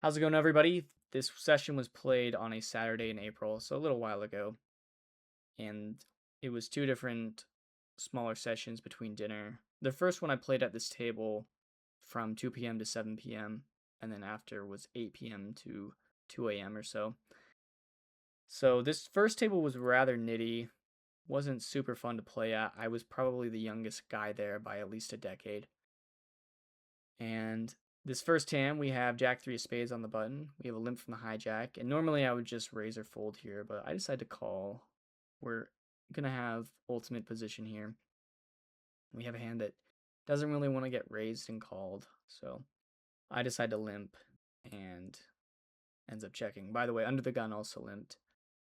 How's it going, everybody? This session was played on a Saturday in April, so a little while ago, and it was two different smaller sessions between dinner. The first one I played at this table from 2 p.m. to 7 p.m., and then after was 8 p.m. to 2 a.m. or so. So this first table was rather nitty, wasn't super fun to play at. I was probably the youngest guy there by at least a decade. And this first hand, we have Jack 3 of spades on the button. We have a limp from the hijack. And normally I would just raise or fold here, but I decided to call. We're going to have ultimate position here. We have a hand that doesn't really want to get raised and called. So I decide to limp and ends up checking. By the way, under the gun also limped.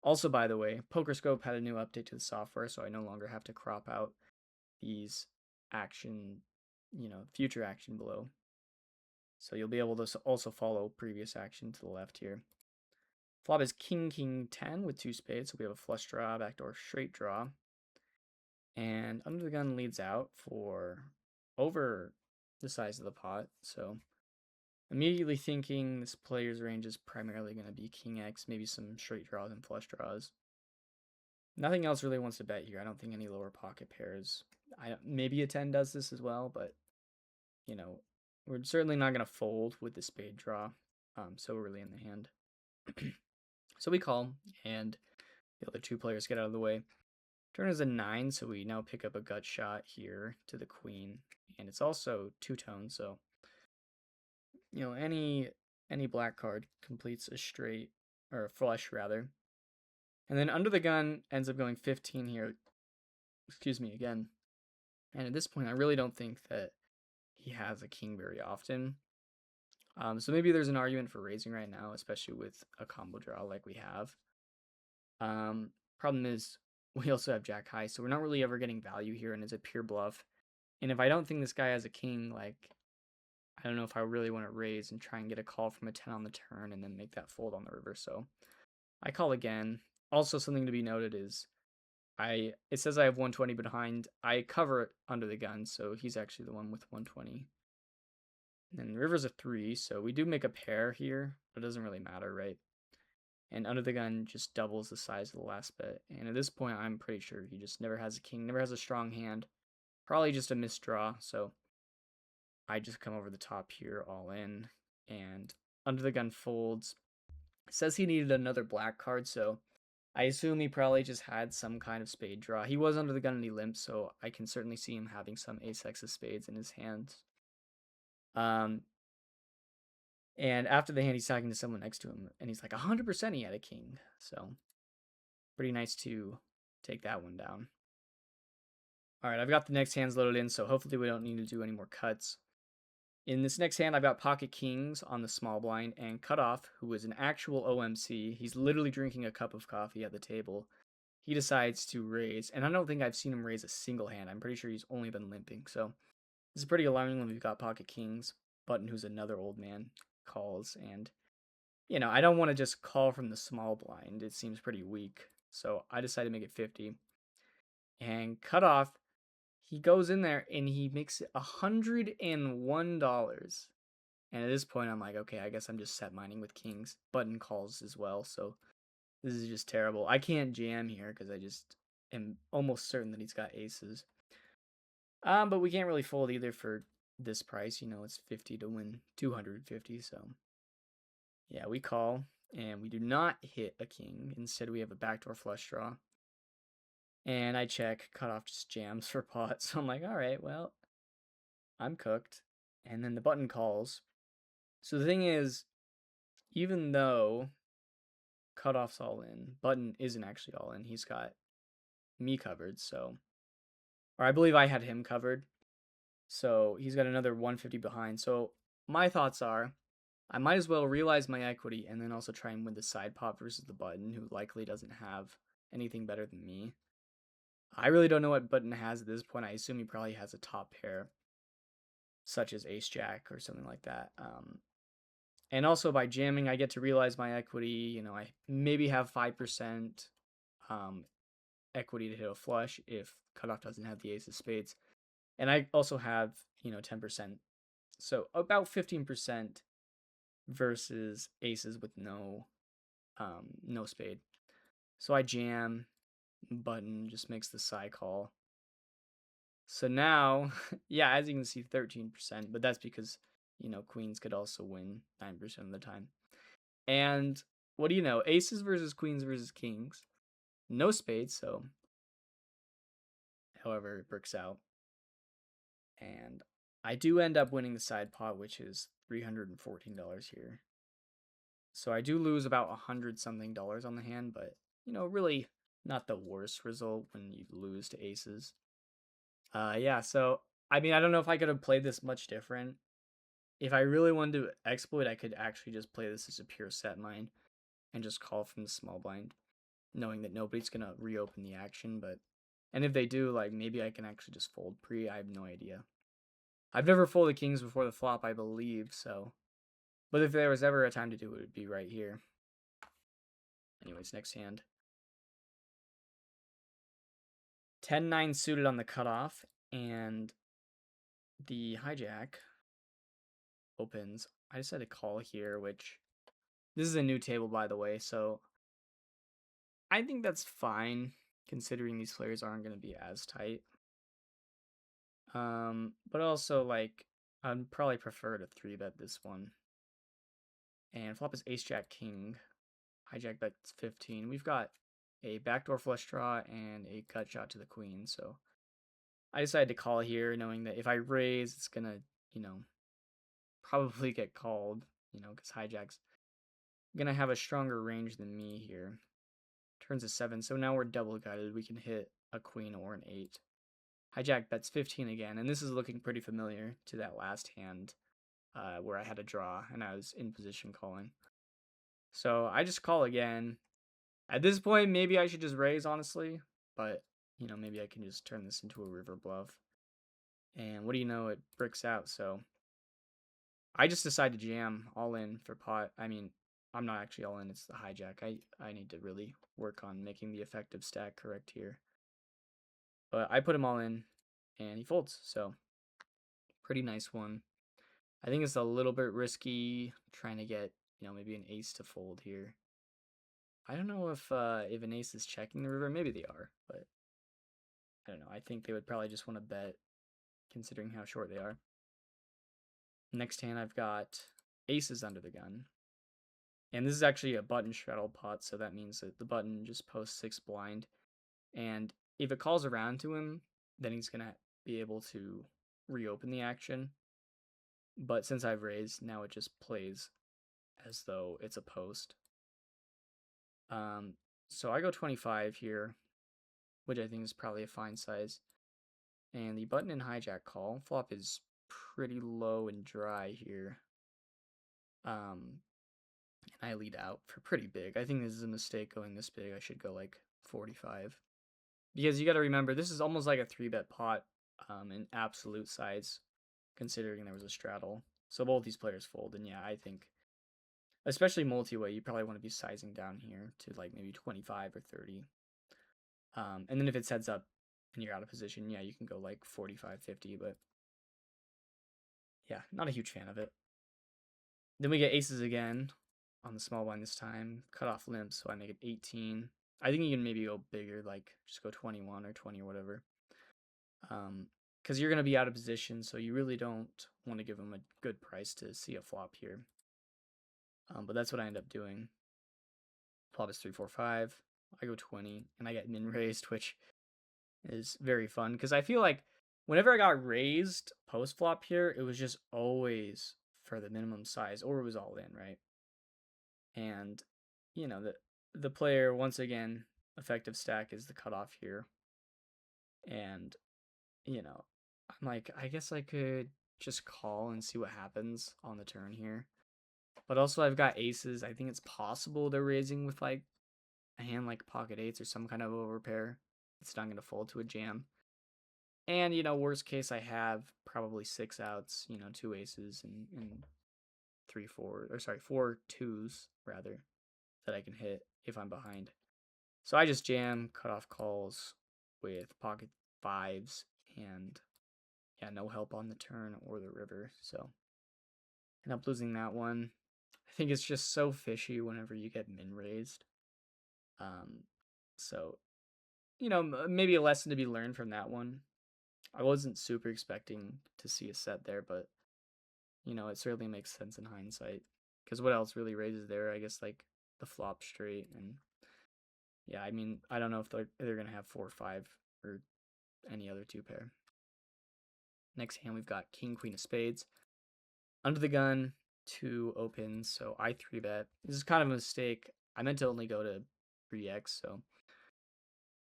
Also, by the way, PokerScope had a new update to the software, so I no longer have to crop out these action, future action below. So you'll be able to also follow previous action to the left here. Flop is King, King, 10 with two spades. So we have a flush draw, backdoor straight draw. And under the gun leads out for over the size of the pot. So immediately thinking this player's range is primarily going to be King X, maybe some straight draws and flush draws. Nothing else really wants to bet here. I don't think any lower pocket pairs. Maybe a 10 does this as well, but we're certainly not going to fold with the spade draw so early in the hand. So we call, and the other two players get out of the way. Turn is a 9, so we now pick up a gut shot here to the queen, and it's also two-tone, so any black card completes a straight, or a flush rather. And then under the gun ends up going 15 here. Excuse me again. And at this point, I really don't think that he has a king very often. So maybe there's an argument for raising right now, especially with a combo draw like we have. Problem is, we also have Jack high, so we're not really ever getting value here, and it's a pure bluff. And if I don't think this guy has a king, I don't know if I really want to raise and try and get a call from a 10 on the turn and then make that fold on the river. So I call again. Also, something to be noted is it says I have 120 behind. I cover it under the gun, so he's actually the one with 120. And river's a 3, so we do make a pair here, but it doesn't really matter, right? And under the gun just doubles the size of the last bet. And at this point, I'm pretty sure he just never has a king, never has a strong hand. Probably just a misdraw, so I just come over the top here all in. And under the gun folds. It says he needed another black card, so I assume he probably just had some kind of spade draw. He was under the gun and he limped, so I can certainly see him having some ace-x of spades in his hands. And after the hand, he's talking to someone next to him, and he's like, 100% he had a king. So pretty nice to take that one down. All right, I've got the next hands loaded in, so hopefully we don't need to do any more cuts. In this next hand, I've got pocket kings on the small blind, and Cutoff, who is an actual OMC. He's literally drinking a cup of coffee at the table. He decides to raise, and I don't think I've seen him raise a single hand. I'm pretty sure he's only been limping, so this is pretty alarming when we've got pocket kings. Button, who's another old man, calls, and I don't want to just call from the small blind. It seems pretty weak, so I decide to make it 50. And Cutoff, he goes in there and he makes it $101. And at this point, I'm like, okay, I guess I'm just set mining with kings. Button calls as well, so this is just terrible. I can't jam here because I just am almost certain that he's got aces. But we can't really fold either for this price. It's 50 to win 250, so yeah, we call, and we do not hit a king. Instead, we have a backdoor flush draw. And I check, Cutoff just jams for pot. So I'm like, all right, well, I'm cooked. And then the button calls. So the thing is, even though Cutoff's all in, Button isn't actually all in. He's got me covered, so. Or I believe I had him covered. So he's got another 150 behind. So my thoughts are, I might as well realize my equity and then also try and win the side pot versus the Button, who likely doesn't have anything better than me. I really don't know what Button has at this point. I assume he probably has a top pair, such as Ace Jack or something like that. And also by jamming, I get to realize my equity. I maybe have 5% equity to hit a flush if Cutoff doesn't have the ace of spades. And I also have, 10%. So about 15% versus aces with no spade. So I jam, button just makes the side call. So now, yeah, as you can see, 13%, but that's because, queens could also win 9% of the time. And what do you know? Aces versus queens versus kings. No spades, so however it works out. And I do end up winning the side pot, which is $314 here. So I do lose about $100-something on the hand, but, really not the worst result when you lose to aces. Yeah, so, I mean, I don't know if I could have played this much different. If I really wanted to exploit, I could actually just play this as a pure set mine and just call from the small blind, knowing that nobody's going to reopen the action, and if they do, like, maybe I can actually just fold pre. I have no idea. I've never folded kings before the flop, I believe, so. But if there was ever a time to do it, it would be right here. Anyways, next hand. 10-9 suited on the cutoff, and the hijack opens. I decided to call here, which this is a new table, by the way, so I think that's fine, considering these players aren't going to be as tight. But also, like, I'd probably prefer to 3-bet this one. And flop is ace-jack king. Hijack bets 15. We've got a backdoor flush draw and a cut shot to the queen, so I decided to call here, knowing that if I raise, it's going to, probably get called, because hijack's going to have a stronger range than me here. Turns a 7, so now we're double guided. We can hit a queen or an 8. Hijack bets 15 again, and this is looking pretty familiar to that last hand where I had a draw and I was in position calling. So I just call again. At this point, maybe I should just raise, honestly, but, maybe I can just turn this into a river bluff. And what do you know, it bricks out, so I just decided to jam all in for pot. I mean, I'm not actually all in, it's the hijack. I need to really work on making the effective stack correct here. But I put him all in, and he folds, so pretty nice one. I think it's a little bit risky trying to get, maybe an ace to fold here. I don't know if an ace is checking the river. Maybe they are, but I don't know. I think they would probably just want to bet, considering how short they are. Next hand, I've got aces under the gun. And this is actually a button straddle pot, so that means that the button just posts 6 blind. And if it calls around to him, then he's going to be able to reopen the action. But since I've raised, now it just plays as though it's a post. So I go 25 here, which I think is probably a fine size. And the button and hijack call. Flop is pretty low and dry here. And I lead out for pretty big. I think this is a mistake going this big. I should go like 45. Because you got to remember, this is almost like a 3-bet pot in absolute size, considering there was a straddle. So both these players fold, and yeah, I think, especially multi-way, you probably want to be sizing down here to like maybe 25 or 30. And then if it sets up and you're out of position, yeah, you can go like 45, 50, but yeah, not a huge fan of it. Then we get aces again on the small blind this time. Cut off limp, so I make it 18. I think you can maybe go bigger, like just go 21 or 20 or whatever. Because you're going to be out of position, so you really don't want to give them a good price to see a flop here. But that's what I end up doing. Flop is 3, 4, 5. I go 20, and I get min raised, which is very fun because I feel like whenever I got raised post flop here, it was just always for the minimum size, or it was all in, right? And the player, once again, effective stack is the cutoff here, and I'm like, I guess I could just call and see what happens on the turn here. But also I've got aces. I think it's possible they're raising with like a hand like pocket eights or some kind of overpair. It's not going to fold to a jam. And, worst case, I have probably 6 outs, 2 aces and 4 twos, rather, that I can hit if I'm behind. So I just jam, cut off calls with pocket 5s, and yeah, no help on the turn or the river. So end up losing that one. think it's just so fishy whenever you get min raised. Um, so maybe a lesson to be learned from that one. I wasn't super expecting to see a set there, but it certainly makes sense in hindsight. Because what else really raises there? I guess like the flop straight, and yeah, I mean I don't know if they're gonna have 4 or 5 or any other two pair. Next hand we've got king queen of spades. Under the gun, 2 opens, so I 3-bet. This is kind of a mistake. I meant to only go to 3x,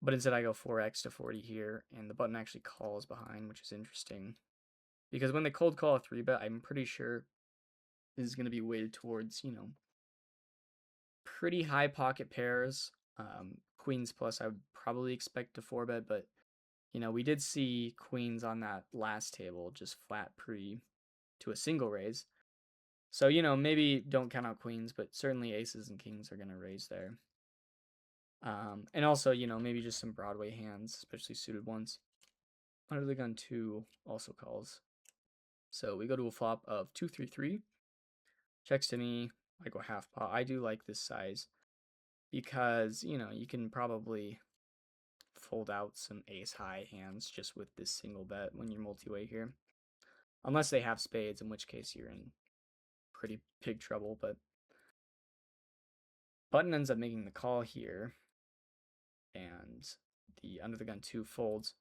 but instead I go 4x to 40 here, and the button actually calls behind, which is interesting. Because when they cold call a 3-bet, I'm pretty sure this is going to be weighted towards, pretty high pocket pairs. Queens plus I would probably expect to 4-bet, but, we did see queens on that last table just flat pre to a single raise. So, maybe don't count out queens, but certainly aces and kings are going to raise there. And also, maybe just some Broadway hands, especially suited ones. Under the gun 2 also calls. So we go to a flop of 2-3-3. Checks to me. I go half pot. I do like this size because, you can probably fold out some ace high hands just with this single bet when you're multi-way here. Unless they have spades, in which case you're in pretty big trouble, but button ends up making the call here, and the under the gun 2 folds.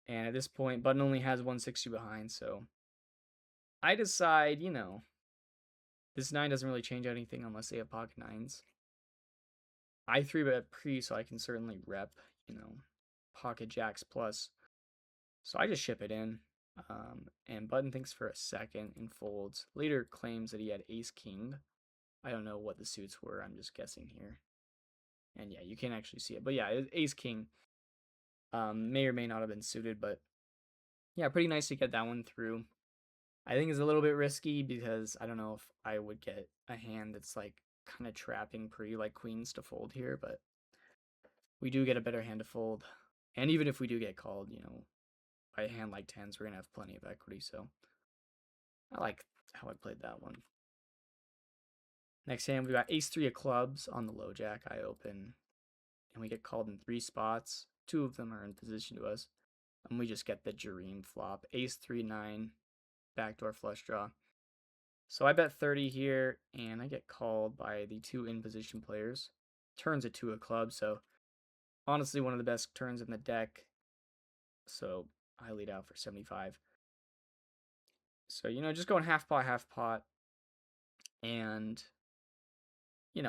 And at this point, button only has 160 behind, so I decide, this 9 doesn't really change anything unless they have pocket 9s. I 3-bet pre, so I can certainly rep, pocket jacks plus. So I just ship it in. And button thinks for a second and folds. Later claims that he had ace king. I don't know what the suits were. I'm just guessing here. And yeah, you can't actually see it. But yeah, ace king may or may not have been suited. But yeah, pretty nice to get that one through. I think it's a little bit risky because I don't know if I would get a hand that's like kind of trapping pre like queens to fold here. But we do get a better hand to fold. And even if we do get called, by a hand like tens, we're going to have plenty of equity. So I like how I played that one. Next hand, we got ace 3 of clubs on the low jack. I open, and we get called in 3 spots. 2 of them are in position to us, and we just get the Jareem flop. Ace 3 9, backdoor flush draw. So I bet 30 here, and I get called by the 2 in position players. Turns a 2 of clubs, so honestly one of the best turns in the deck. So I lead out for 75. So just going half pot, and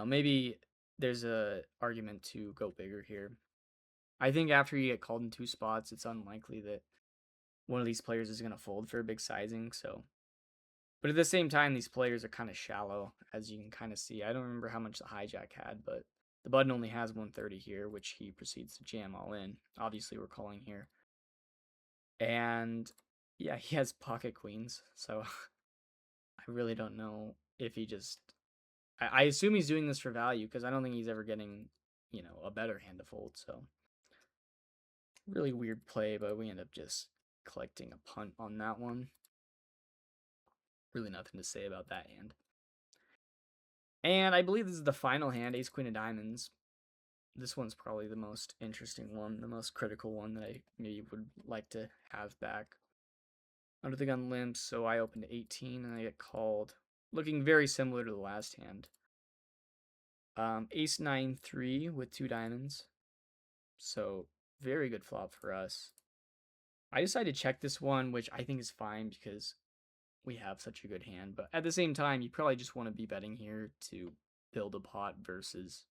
maybe there's a argument to go bigger here. I think after you get called in 2 spots, it's unlikely that one of these players is going to fold for a big sizing. So, but at the same time, these players are kind of shallow, as you can kind of see. I don't remember how much the hijack had, but the button only has 130 here, which he proceeds to jam all in. Obviously, we're calling here. And yeah, he has pocket queens, so I really don't know if he just... I assume he's doing this for value, because I don't think he's ever getting, a better hand to fold, so... Really weird play, but we end up just collecting a punt on that one. Really nothing to say about that hand. And I believe this is the final hand, ace queen of diamonds. This one's probably the most interesting one, the most critical one that I maybe would like to have back. Under the gun limps, so I open to 18 and I get called. Looking very similar to the last hand. Ace 9-3 with 2 diamonds. So very good flop for us. I decided to check this one, which I think is fine because we have such a good hand. But at the same time, you probably just want to be betting here to build a pot versus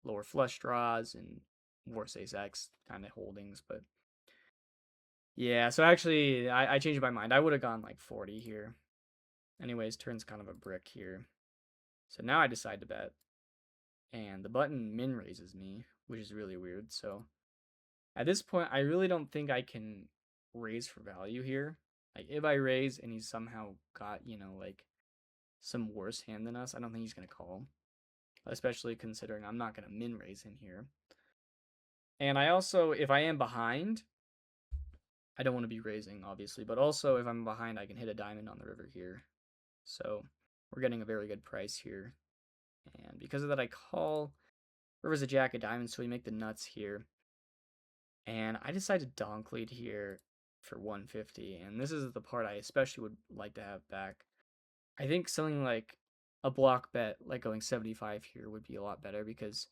lower flush draws and worse ace X kind of holdings. But yeah, so actually, I changed my mind. I would have gone like 40 here. Anyways, turns kind of a brick here. So now I decide to bet. And the button min raises me, which is really weird. So at this point, I really don't think I can raise for value here. Like, if I raise and he's somehow got, like, some worse hand than us, I don't think he's going to call. Especially considering I'm not going to min raise in here. And I also, if I am behind, I don't want to be raising, obviously. But also, if I'm behind, I can hit a diamond on the river here. So we're getting a very good price here. And because of that, I call. River's a jack of diamonds, so we make the nuts here. And I decide to donk lead here for 150. And this is the part I especially would like to have back. I think something like a block bet, like going 75 here, would be a lot better because,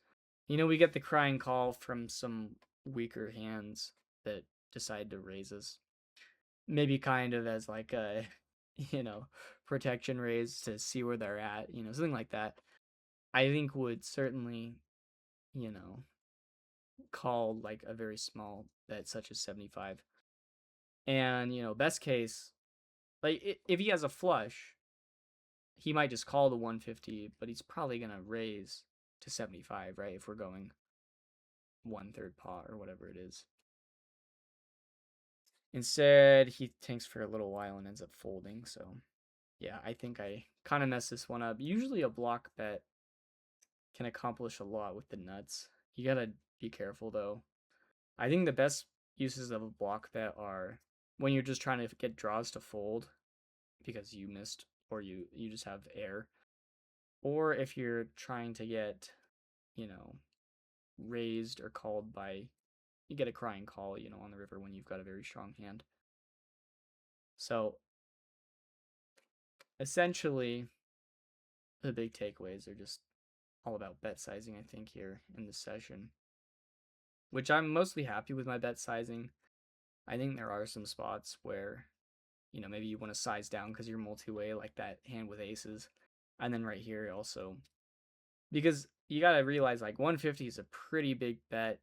we get the crying call from some weaker hands that decide to raise us. Maybe kind of as like a, protection raise to see where they're at, something like that. I think would certainly, you know, call like a very small bet such as 75. And, best case, like if he has a flush, he might just call the 150, but he's probably going to raise to 75, right? If we're going 1/3 pot or whatever it is. Instead, he tanks for a little while and ends up folding. So, yeah, I think I kind of messed this one up. Usually a block bet can accomplish a lot with the nuts. You got to be careful, though. I think the best uses of a block bet are when you're just trying to get draws to fold because you missed or you just have air. Or if you're trying to get, raised or called by, you get a crying call, on the river when you've got a very strong hand. So essentially, the big takeaways are just all about bet sizing, I think, here in this session, which I'm mostly happy with my bet sizing. I think there are some spots where, maybe you want to size down because you're multi-way, like that hand with aces. And then right here also, because you got to realize like 150 is a pretty big bet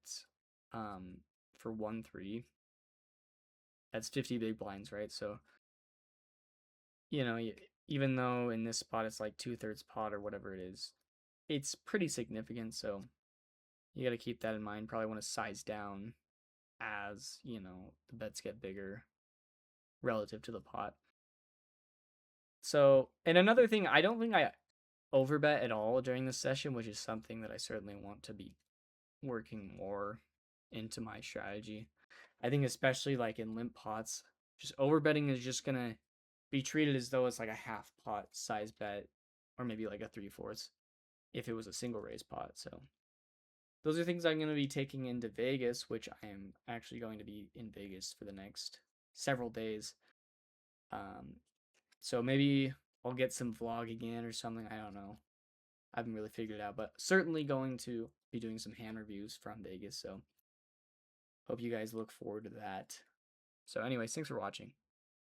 for 1-3. That's 50 big blinds, right? So, even though in this spot it's like 2/3 pot or whatever it is, it's pretty significant. So you got to keep that in mind. Probably want to size down as, the bets get bigger relative to the pot. So, and another thing, I don't think I overbet at all during this session, which is something that I certainly want to be working more into my strategy. I think especially like in limp pots, just overbetting is just gonna be treated as though it's like a half pot size bet, or maybe like a 3/4 if it was a single raise pot. So those are things I'm gonna be taking into Vegas, which I am actually going to be in Vegas for the next several days. So maybe I'll get some vlog again or something. I don't know. I haven't really figured it out, but certainly going to be doing some hand reviews from Vegas. So hope you guys look forward to that. So anyways, thanks for watching.